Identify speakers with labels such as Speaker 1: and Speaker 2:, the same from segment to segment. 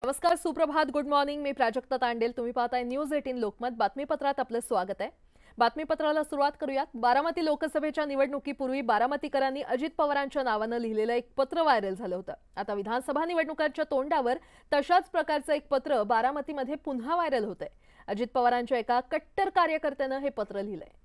Speaker 1: नमस्कार, सुप्रभात, good morning. मी प्राजक्ता तांडेल. तुम्ही पाहताय न्यूज 18 लोकमत. बातमीपत्रात आपलं स्वागत आहे. बातमीपत्राला सुरुवात करूयात. बारामती लोकसभेच्या निवडणुकीपूर्वी बारामतीकरांनी अजित पवारांच्या नावानं लिहिलेलं एक पत्र व्हायरल झालं होतं. आता विधानसभा निवडणुकांच्या तोंडावर तशाच प्रकारचं एक पत्र बारामतीमध्ये पुन्हा व्हायरल होतंय. अजित पवारांच्या एका कट्टर कार्यकर्त्यानं हे पत्र लिहिलंय.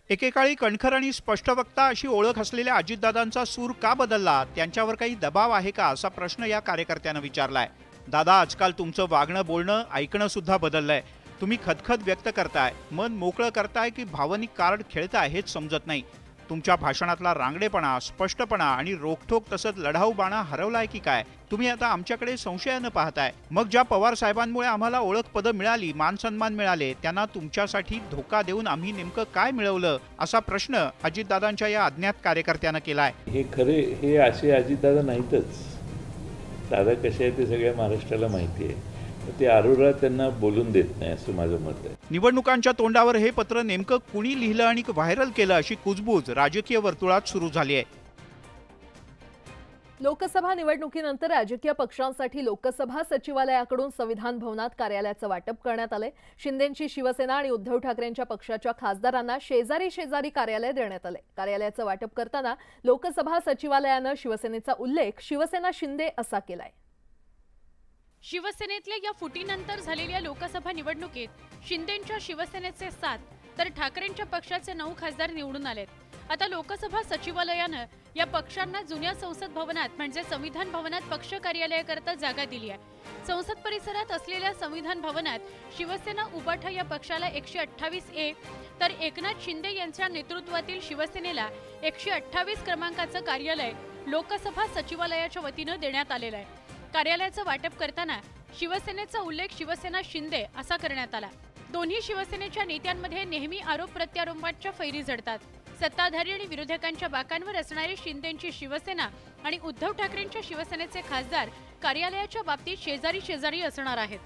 Speaker 2: एकेकाळी कणखर आणि स्पष्टवक्ता अशी ओळख असलेल्या अजितदादांचा सूर का बदलला, त्यांच्यावर काही दबाव आहे का, असा प्रश्न या कार्यकर्त्यानं विचारलाय. दादा, आजकाल तुमचं वागणं बोलणं ऐकणं सुद्धा बदललंय. तुम्ही खदखद व्यक्त करताय, मन मोकळं करताय की भावनिक कार्ड खेळताय हेच समजत नाही. तुमच्या भाषणातला रांगडेपणा, स्पष्टपणा आणि रोखठोक तसंच लढाऊ बाणा हरवलाय की काय? तुम्ही आता आमच्याकडे संशयानं पाहताय. मग ज्या पवार साहेबांमुळे आम्हाला ओळख पदं मिळाली, मान सन्मान मिळाले, त्यांना तुमच्यासाठी धोका देऊन आम्ही नेमकं काय मिळवलं, असा प्रश्न अजितदादांच्या या अज्ञात कार्यकर्त्यानं केलाय.
Speaker 3: हे खरे हे असे अजितदादा नाहीतच. दादा कसे आहे ते सगळ्या महाराष्ट्राला माहिती आहे. ते आरोरा त्यांना बोलून देत नाही असं माझं मत आहे.
Speaker 2: निवडणुकांच्या तोंडावर हे पत्र नेमकं कुणी लिहिलं आणि व्हायरल केलं, अशी कुजबूज राजकीय वर्तुळात सुरू झाली आहे.
Speaker 1: लोकसभा निवडणुकीनंतर राजकीय पक्षांसाठी लोकसभा सचिवालयाकडून संविधान भवनात कार्यालयाचं वाटप करण्यात आलंय. शिंदेंची शिवसेना आणि उद्धव ठाकरेंच्या पक्षाच्या खासदारांना शेजारी कार्यालय देण्यात आलंय. कार्यालयाचं वाटप करताना लोकसभा सचिवालयानं शिवसेनेचा उल्लेख शिवसेना शिंदे असा केलाय.
Speaker 4: शिवसेनेतल्या या फुटीनंतर झालेल्या लोकसभा निवडणुकीत शिंदेंच्या शिवसेनेचे 7 तर ठाकरेंच्या पक्षाचे 9 खासदार निवडून आलेत. आता लोकसभा सचिवालयानं या पक्षांना जुन्या संसद भवनात म्हणजे संविधान भवनात पक्ष कार्यालयाकरता जागा दिली आहे. संसद परिसरात असलेल्या संविधान भवनात शिवसेना उबाठा या पक्षाला 128A तर एकनाथ शिंदे यांच्या नेतृत्वातील शिवसेनेला 128 क्रमांकाचं कार्यालय लोकसभा सचिवालयाच्या वतीनं देण्यात आलेलं आहे. कार्यालयाचं वाटप करताना शिवसेनेचा उल्लेख शिवसेना शिंदे असा करण्यात आला. दोन्ही शिवसेनेच्या नेत्यांमध्ये नेहमी आरोप प्रत्यारोपांच्या फैरी झडतात. सत्ताधारी आणि विरोधकांच्या बाकांवर असणारी शिंदेंची शिवसेना आणि उद्धव ठाकरेंच्या शिवसेनेचे खासदार कार्यालयाच्या बाबतीत शेजारी असणार आहेत.